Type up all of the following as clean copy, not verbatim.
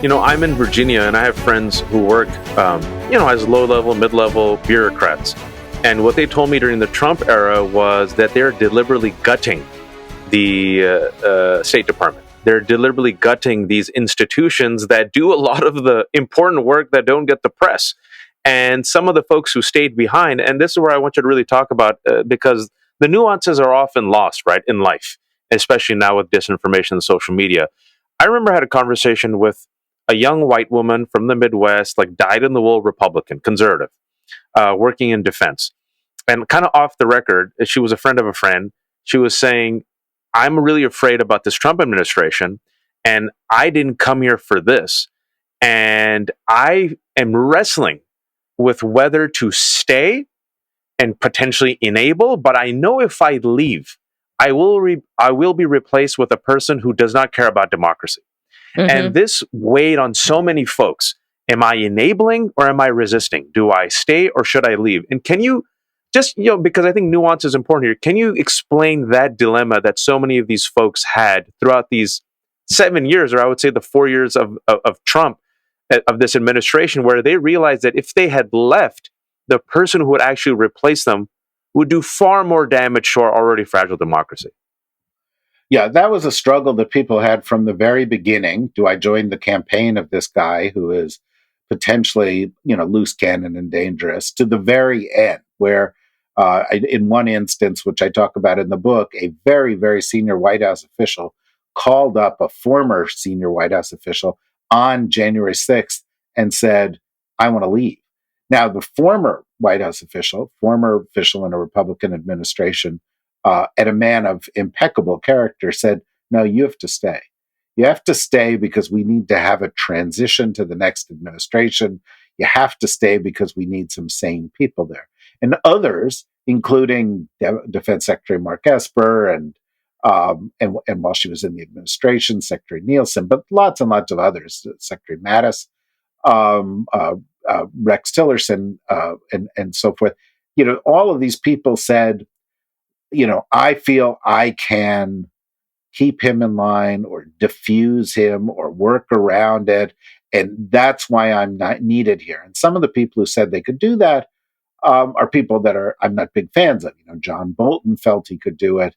I'm in Virginia, and I have friends who work, as low-level, mid-level bureaucrats. And what they told me during the Trump era was that they're deliberately gutting the State Department. They're deliberately gutting these institutions that do a lot of the important work that don't get the press. And some of the folks who stayed behind, and this is where I want you to really talk about, because the nuances are often lost, right, in life, especially now with disinformation and social media. I remember I had a conversation with a young white woman from the Midwest, like dyed-in-the-wool Republican, conservative, working in defense. And kind of off the record, she was a friend of a friend. She was saying, I'm really afraid about this Trump administration, and I didn't come here for this. And I am wrestling with whether to stay and potentially enable, but I know if I leave, I will be replaced with a person who does not care about democracy. Mm-hmm. And this weighed on so many folks. Am I enabling or am I resisting? Do I stay or should I leave? And can you just, because I think nuance is important here, can you explain that dilemma that so many of these folks had throughout these 7 years, or I would say the 4 years of Trump, of this administration, where they realized that if they had left, the person who would actually replace them would do far more damage to our already fragile democracy? Yeah, that was a struggle that people had from the very beginning. Do I join the campaign of this guy who is potentially, loose cannon and dangerous, to the very end, where in one instance, which I talk about in the book, a very, very senior White House official called up a former senior White House official on January 6th and said, I want to leave. Now, the former White House official in a Republican administration, and a man of impeccable character, said, no, you have to stay. You have to stay because we need to have a transition to the next administration. You have to stay because we need some sane people there. And others, including Defense Secretary Mark Esper and while she was in the administration, Secretary Nielsen, but lots and lots of others, Secretary Mattis, Rex Tillerson, and so forth. All of these people said, I feel I can keep him in line or diffuse him or work around it. And that's why I'm not needed here. And some of the people who said they could do that are people that I'm not big fans of. John Bolton felt he could do it.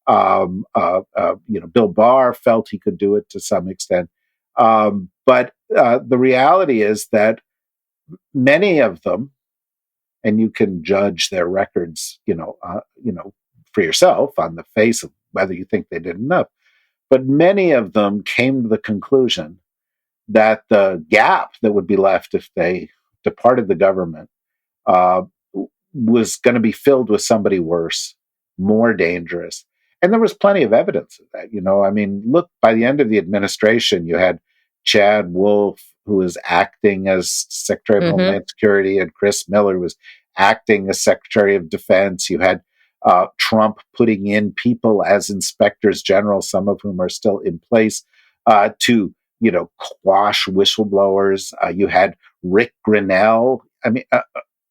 Bill Barr felt he could do it to some extent. But the reality is that many of them, and you can judge their records, for yourself on the face of whether you think they did enough. But many of them came to the conclusion that the gap that would be left if they departed the government was going to be filled with somebody worse, more dangerous. And there was plenty of evidence of that. Look, by the end of the administration, you had Chad Wolf, who was acting as Secretary of Homeland Security, and Chris Miller was acting as Secretary of Defense. You had Trump putting in people as inspectors general, some of whom are still in place, to quash whistleblowers. You had Rick Grinnell. I mean,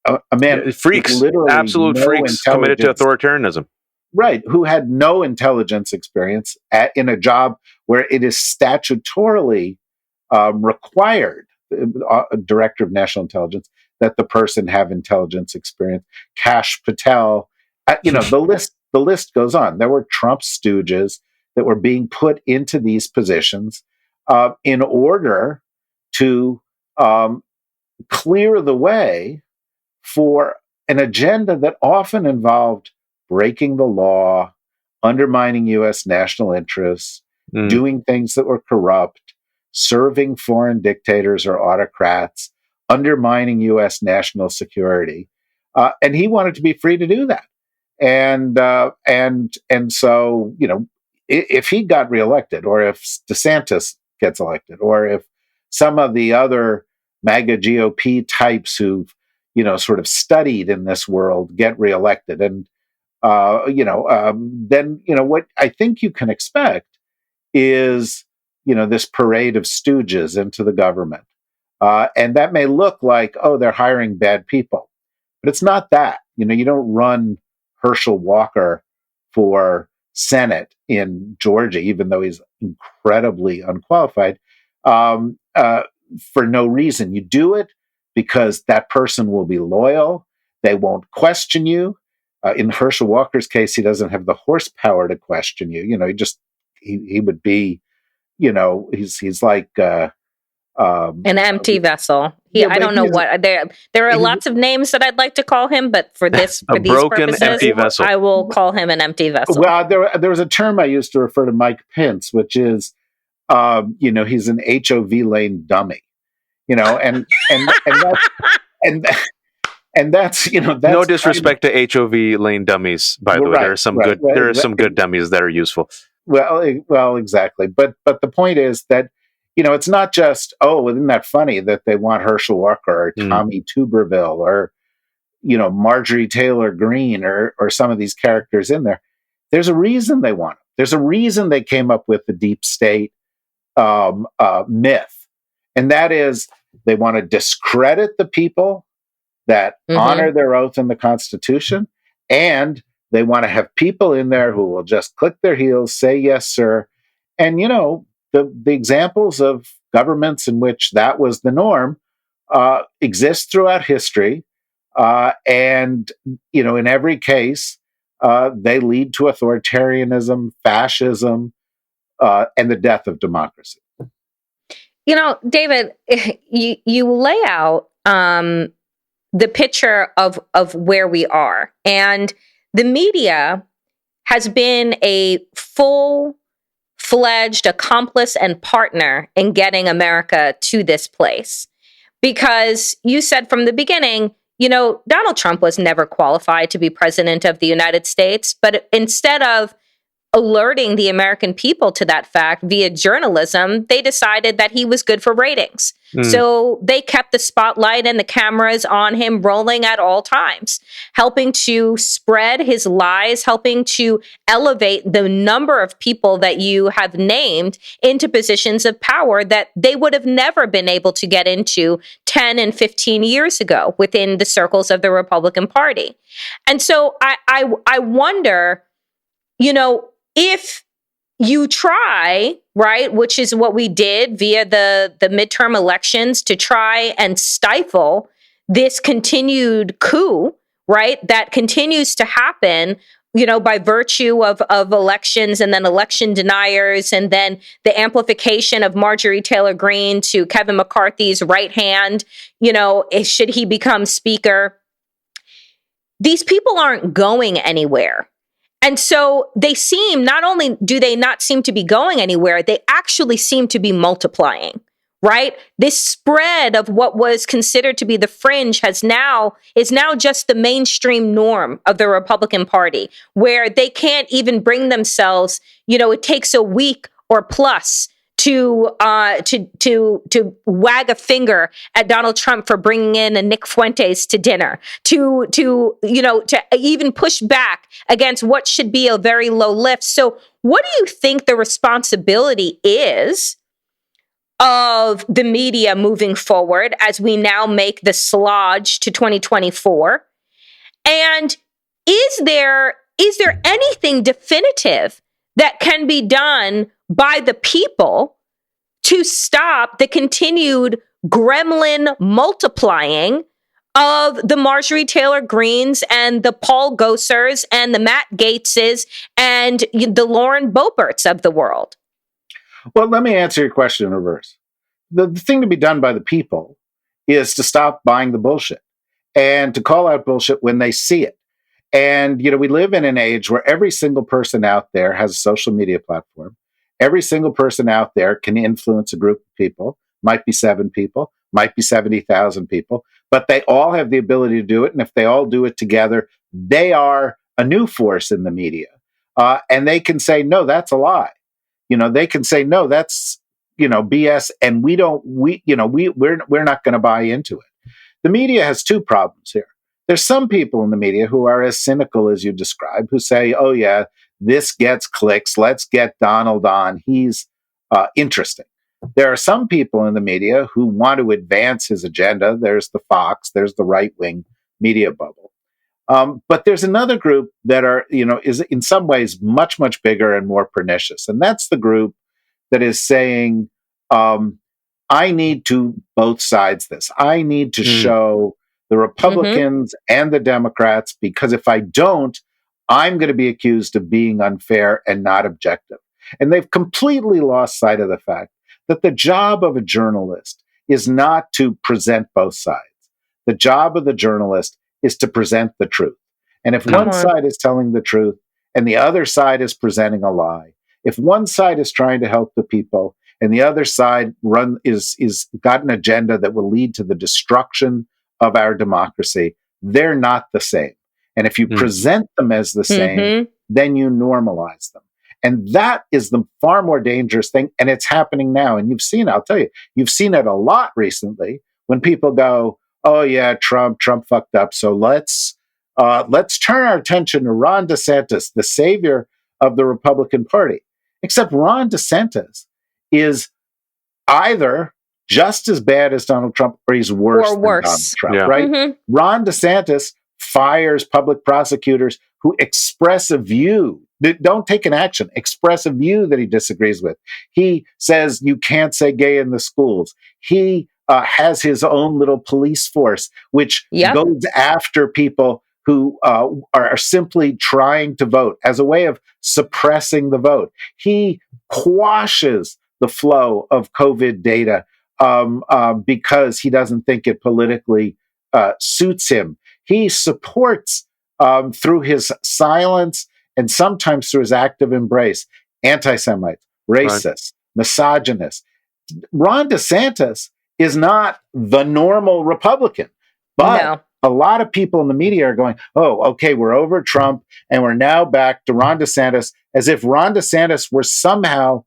a man, freaks, literally absolute freaks, committed to authoritarianism. Right, who had no intelligence experience in a job where it is statutorily required, Director of National Intelligence, that the person have intelligence experience. Kash Patel. The list goes on. There were Trump stooges that were being put into these positions in order to clear the way for an agenda that often involved breaking the law, undermining U.S. national interests, doing things that were corrupt, serving foreign dictators or autocrats, undermining U.S. national security. And he wanted to be free to do that. And so, if he got reelected, or if Desantis gets elected, or if some of the other MAGA GOP types who've, sort of studied in this world get reelected, and then what I think you can expect is this parade of stooges into the government, and that may look like, oh, they're hiring bad people, but it's not that. You don't run Herschel Walker for Senate in Georgia, even though he's incredibly unqualified, um, uh, for no reason. You do it because that person will be loyal. They won't question you. In Herschel Walker's case, he doesn't have the horsepower to question you. He would be, he's like an empty vessel. I but don't know what there are lots of names that I'd like to call him, but for these broken, purposes, empty vessel. I will call him an empty vessel. Well, there was a term I used to refer to Mike Pence, which is, he's an HOV lane dummy. And that's that's no disrespect to HOV lane dummies, by the way. There are some good dummies that are useful. Well, exactly. But the point is that, it's not just, isn't that funny that they want Herschel Walker or Tommy Tuberville or, Marjorie Taylor Greene or some of these characters in there. There's a reason they want them. There's a reason they came up with the deep state myth. And that is they want to discredit the people that honor their oath in the Constitution, and they want to have people in there who will just click their heels, say yes, sir. And the examples of governments in which that was the norm exist throughout history, and in every case they lead to authoritarianism, fascism, and the death of democracy. David, you lay out the picture of where we are. And the media has been a full-fledged accomplice and partner in getting America to this place. Because you said from the beginning, Donald Trump was never qualified to be president of the United States, but instead of alerting the American people to that fact via journalism, they decided that he was good for ratings. So they kept the spotlight and the cameras on him rolling at all times, helping to spread his lies, helping to elevate the number of people that you have named into positions of power that they would have never been able to get into 10 and 15 years ago within the circles of the Republican Party. And so I wonder, if you try, right, which is what we did via the midterm elections to try and stifle this continued coup, right, that continues to happen, by virtue of elections and then election deniers and then the amplification of Marjorie Taylor Greene to Kevin McCarthy's right hand, should he become speaker. These people aren't going anywhere. And so not only do they not seem to be going anywhere, they actually seem to be multiplying, right? This spread of what was considered to be the fringe is now just the mainstream norm of the Republican Party, where they can't even bring themselves, it takes a week or plus to wag a finger at Donald Trump for bringing in a Nick Fuentes to dinner, to even push back against what should be a very low lift. So what do you think the responsibility is of the media moving forward as we now make the slodge to 2024? And is there anything definitive that can be done by the people to stop the continued gremlin multiplying of the Marjorie Taylor Greenes and the Paul Gossers and the Matt Gaetzes and the Lauren Boeberts of the world? Well, let me answer your question in reverse. The thing to be done by the people is to stop buying the bullshit and to call out bullshit when they see it. And, we live in an age where every single person out there has a social media platform. Every single person out there can influence a group of people, might be 7 people, might be 70,000 people, but they all have the ability to do it. And if they all do it together, they are a new force in the media. And they can say, no, that's a lie. They can say, no, that's, BS. And we're not going to buy into it. The media has 2 problems here. There's some people in the media who are as cynical as you describe, who say, oh, yeah, this gets clicks. Let's get Donald on. He's interesting. There are some people in the media who want to advance his agenda. There's the Fox. There's the right-wing media bubble. But there's another group that is in some ways much, much bigger and more pernicious. And that's the group that is saying, I need to both sides this. I need to show the Republicans and the Democrats, because if I don't, I'm going to be accused of being unfair and not objective. And they've completely lost sight of the fact that the job of a journalist is not to present both sides. The job of the journalist is to present the truth. And if one side is telling the truth and the other side is presenting a lie, if one side is trying to help the people and the other side is got an agenda that will lead to the destruction of our democracy, they're not the same. And if you present them as the same, then you normalize them. And that is the far more dangerous thing. And it's happening now. And you've seen, I'll tell you, you've seen it a lot recently when people go, oh yeah, Trump fucked up. So let's turn our attention to Ron DeSantis, the savior of the Republican Party. Except Ron DeSantis is either just as bad as Donald Trump or he's worse than Donald Trump, right? Ron DeSantis fires public prosecutors who express a view, don't take an action, express a view that he disagrees with. He says you can't say gay in the schools. He has his own little police force, which goes after people who are simply trying to vote as a way of suppressing the vote. He quashes the flow of COVID data because he doesn't think it politically suits him. He supports, through his silence and sometimes through his active embrace, anti-Semites, racists, misogynists. Ron DeSantis is not the normal Republican, but a lot of people in the media are going, oh, okay, we're over Trump and we're now back to Ron DeSantis, as if Ron DeSantis were somehow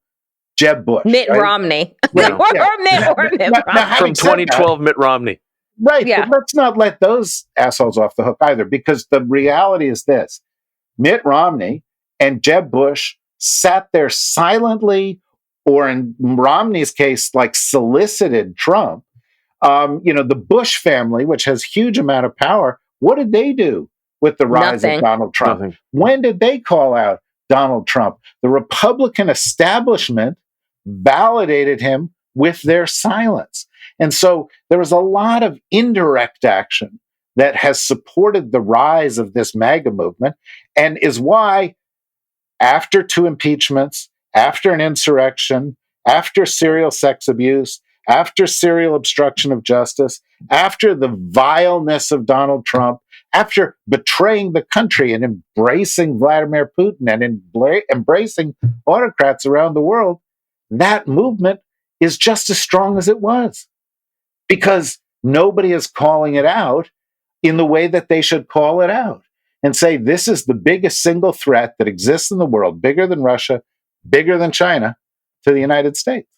Jeb Bush. Mitt Romney. Right. or Mitt Romney. From 2012, Mitt Romney. Right, but let's not let those assholes off the hook either, because the reality is this. Mitt Romney and Jeb Bush sat there silently, or in Romney's case, like solicited Trump. The Bush family, which has huge amount of power, what did they do with the rise of Donald Trump? Nothing. When did they call out Donald Trump? The Republican establishment validated him with their silence. And so there was a lot of indirect action that has supported the rise of this MAGA movement, and is why after 2 impeachments, after an insurrection, after serial sex abuse, after serial obstruction of justice, after the vileness of Donald Trump, after betraying the country and embracing Vladimir Putin and embracing autocrats around the world, that movement is just as strong as it was. Because nobody is calling it out in the way that they should call it out and say, this is the biggest single threat that exists in the world, bigger than Russia, bigger than China, to the United States.